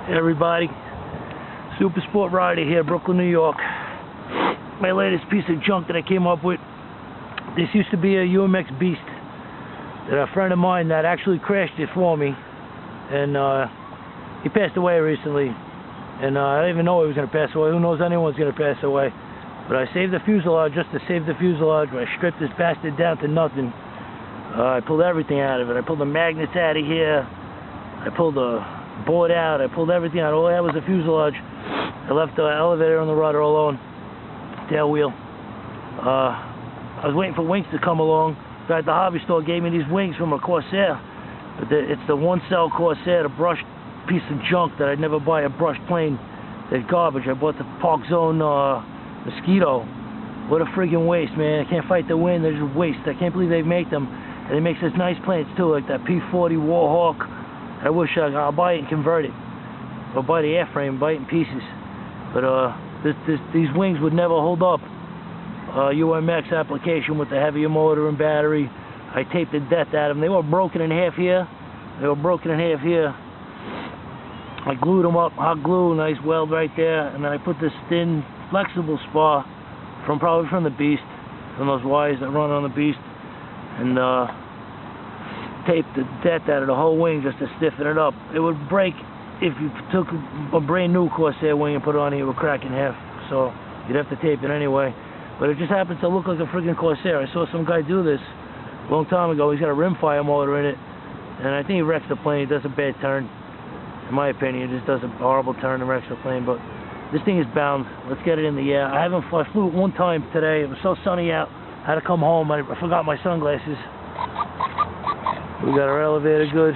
Hey everybody, Super Sport Rider here, Brooklyn, New York. My latest piece of junk that I came up with. This used to be a UMX Beast that a friend of mine that actually crashed it for me, and he passed away recently. And I didn't even know he was going to pass away. Who knows anyone's going to pass away? But I saved the fuselage just to save the fuselage. I stripped this bastard down to nothing. I pulled everything out of it. I pulled the magnets out of here. I pulled the board out. I pulled everything out. All I had was the fuselage. I left the elevator and the rudder alone. Tail wheel. I was waiting for wings to come along. The guy at the hobby store gave me these wings from a Corsair. But it's the one-cell Corsair, the brushed piece of junk that I'd never buy a brushed plane. That's garbage. I bought the Park Zone Mosquito. What a friggin' waste, man. I can't fight the wind. They're just waste. I can't believe they make them. And they make such nice planes too, like that P-40 Warhawk. I wish I'll buy it and convert it. Or buy the airframe, buy it in pieces. But these wings would never hold up UMX application with the heavier motor and battery. I taped the death out of them. They were broken in half here. They were broken in half here. I glued them up, hot glue, nice weld right there. And then I put this thin, flexible spar probably from the Beast, from those wires that run on the Beast. And taped the death out of the whole wing just to stiffen it up. It would break if you took a brand new Corsair wing and put it on here. It would crack in half, so you'd have to tape it anyway. But it just happens to look like a freaking Corsair. I saw some guy do this a long time ago. He's got a rimfire motor in it, and I think he wrecks the plane. He does a bad turn, in my opinion. He just does a horrible turn and wrecks the plane. But this thing is bound. Let's get it in the air. I flew it one time today. It was so sunny out. I had to come home. I forgot my sunglasses. We got our elevator good.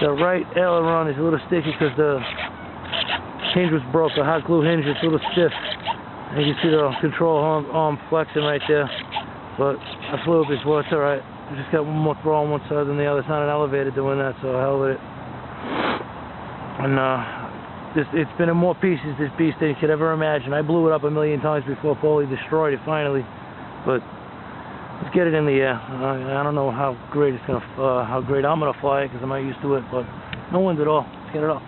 The right aileron is a little sticky because the hinge was broke. The hot glue hinge is a little stiff. And you can see the control arm flexing right there. But I flew it before, it's alright. I just got one more throw on one side than the other. It's not an elevator doing that, so hell with it. And it's been in more pieces, this Beast, than you could ever imagine. I blew it up a million times before Paulie destroyed it finally. But let's get it in the air. I don't know how great I'm gonna fly it because I'm not used to it, but no wind at all. Let's get it up.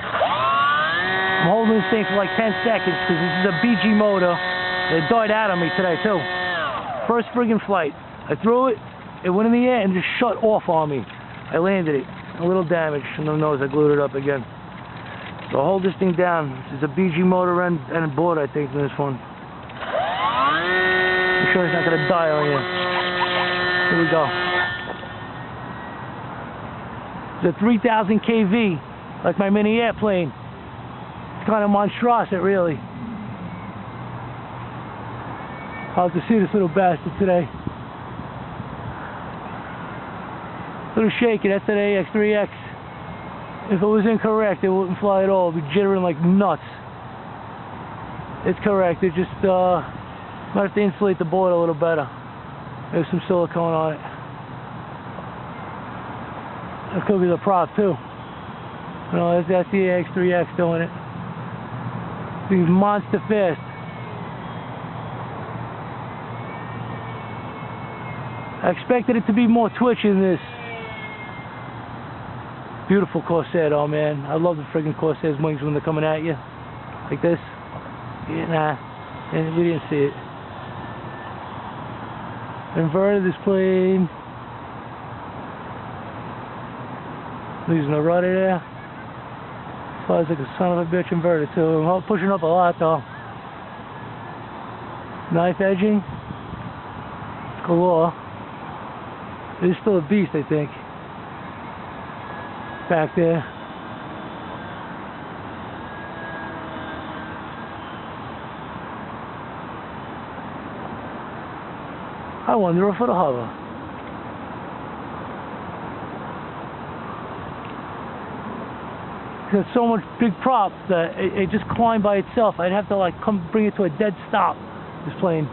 I'm holding this thing for like 10 seconds because this is a BG motor. It died out on me today too. First friggin' flight. I threw it, it went in the air and just shut off on me. I landed it. A little damage from the nose. I glued it up again. So hold this thing down. This is a BG motor and board, I think, in this one. I'm sure it's not going to die on you. Here we go. It's a 3,000 kV, like my mini airplane. It's kind of monstrosity, really. I'll have to see this little bastard today. A little shaky. That's an AX3X. If it was incorrect, it wouldn't fly at all. It would be jittering like nuts. It's correct. It just might have to insulate the board a little better. There's some silicone on it. That could be the prop too. No, that's the AX3X doing it. These monster fast. I expected it to be more twitchy than this. Beautiful Corsair though, man. I love the friggin' Corsair's wings when they're coming at you. Like this. Yeah, nah. We didn't see it. Inverted this plane. Losing the rudder there. Flies like a son of a bitch inverted too. I'm pushing up a lot though. Knife edging. Galore. It is still a Beast, I think. Back there. I wonder if it'll hover. There's so much big prop that it just climbed by itself. I'd have to like come bring it to a dead stop, this plane,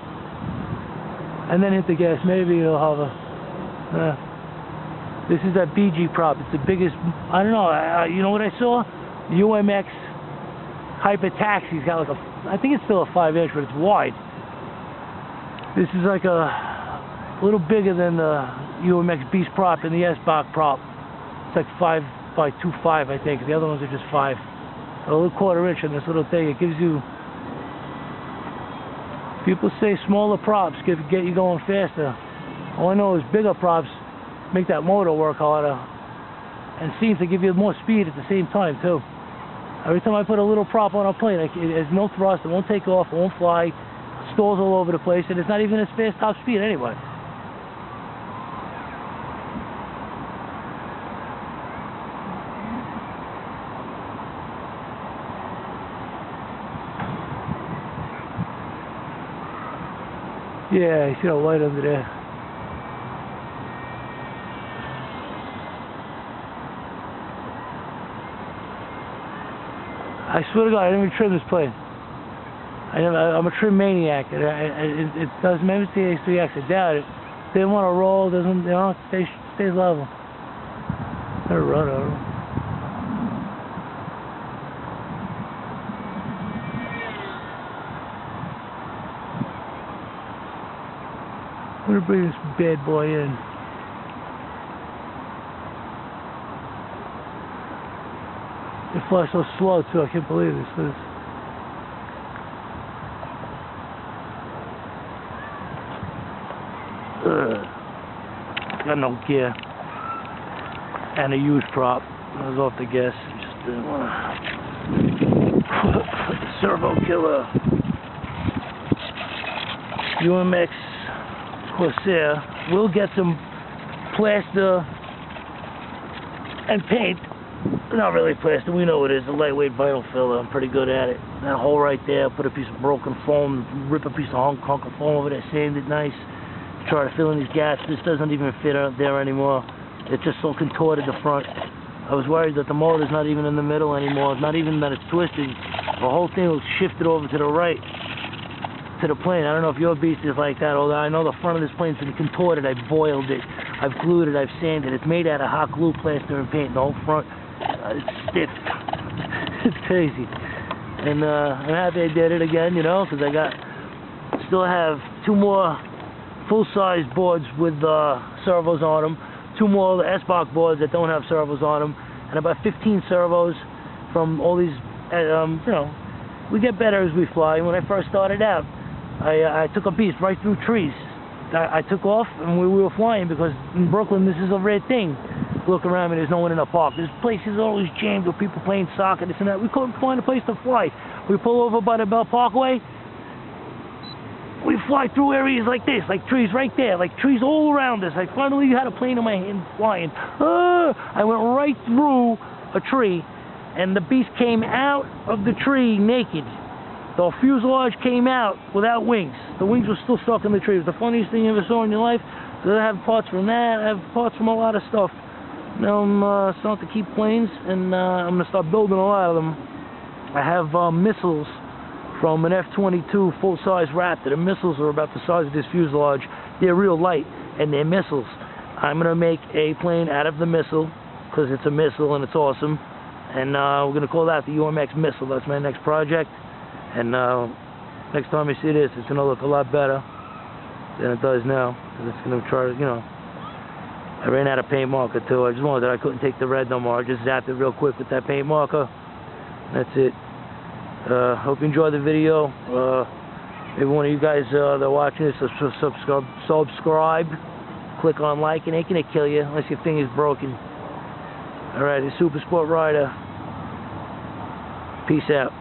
and then hit the gas. Maybe it'll hover. This is that BG prop. It's the biggest. I don't know. You know what I saw? UMX Hyper Taxi's got like a. I think it's still a 5-inch, but it's wide. This is like a little bigger than the UMX Beast prop and the S-Box prop. It's like by 2.5, I think. The other ones are just 5. A little 1/4 inch on this little thing. It gives you, people say smaller props get you going faster. All I know is bigger props make that motor work harder and seem to give you more speed at the same time too. Every time I put a little prop on a plane, it has no thrust, it won't take off, it won't fly, stalls all over the place, and it's not even as fast top speed anyway. Yeah, you see that light under there. I swear to God, I didn't even trim this plane. I'm a trim maniac. It does, maybe it's the A3X, I doubt it. They don't want to roll, doesn't, you know, stays level. Better run over. I'm gonna bring this bad boy in. It flies so slow too, I can't believe this. Got no gear. And a used prop. I was off the gas. Just didn't want to. Servo killer. UMX Corsair. We'll get some plaster and paint. Not really plaster, we know it is. A lightweight vinyl filler. I'm pretty good at it. That hole right there, put a piece of broken foam, rip a piece of hunk of foam over there, sand it nice. Try to fill in these gaps. This doesn't even fit out there anymore. It's just so contorted the front. I was worried that the motor's not even in the middle anymore. Not even that it's twisted. The whole thing was shifted over to the right, to the plane. I don't know if your Beast is like that, although I know the front of this plane's been contorted. I've boiled it, I've glued it, I've sanded it. It's made out of hot glue, plaster, and paint. The whole front, it's stiff. It's crazy. And I'm happy I did it again, you know, because still have 2 more full-size boards with servos on them, 2 more S-Box boards that don't have servos on them, and about 15 servos from all these, you know, we get better as we fly. When I first started out, I took a Beast right through trees. I took off and we were flying because in Brooklyn this is a rare thing. Look around me, there's no one in the park. This place is always jammed with people playing soccer, this and that. We couldn't find a place to fly. We pull over by the Bell Parkway. We fly through areas like this, like trees right there, like trees all around us. I finally had a plane in my hand flying. I went right through a tree, and the Beast came out of the tree naked. The fuselage came out without wings. The wings were still stuck in the tree. It was the funniest thing you ever saw in your life. So I have parts from that. I have parts from a lot of stuff. Now I'm starting to keep planes, and I'm going to start building a lot of them. I have missiles from an F-22 full-size Raptor. The missiles are about the size of this fuselage. They're real light, and they're missiles. I'm going to make a plane out of the missile, because it's a missile and it's awesome. And we're going to call that the UMX missile. That's my next project. And next time you see this, it's going to look a lot better than it does now. Because it's going to try to, you know, I ran out of paint marker too. I just wanted that I couldn't take the red no more. I just zapped it real quick with that paint marker. That's it. Hope you enjoyed the video. Maybe one of you guys that are watching this, subscribe. Click on like, and ain't gonna kill you unless your thing is broken. Alright, it's Super Sport Rider. Peace out.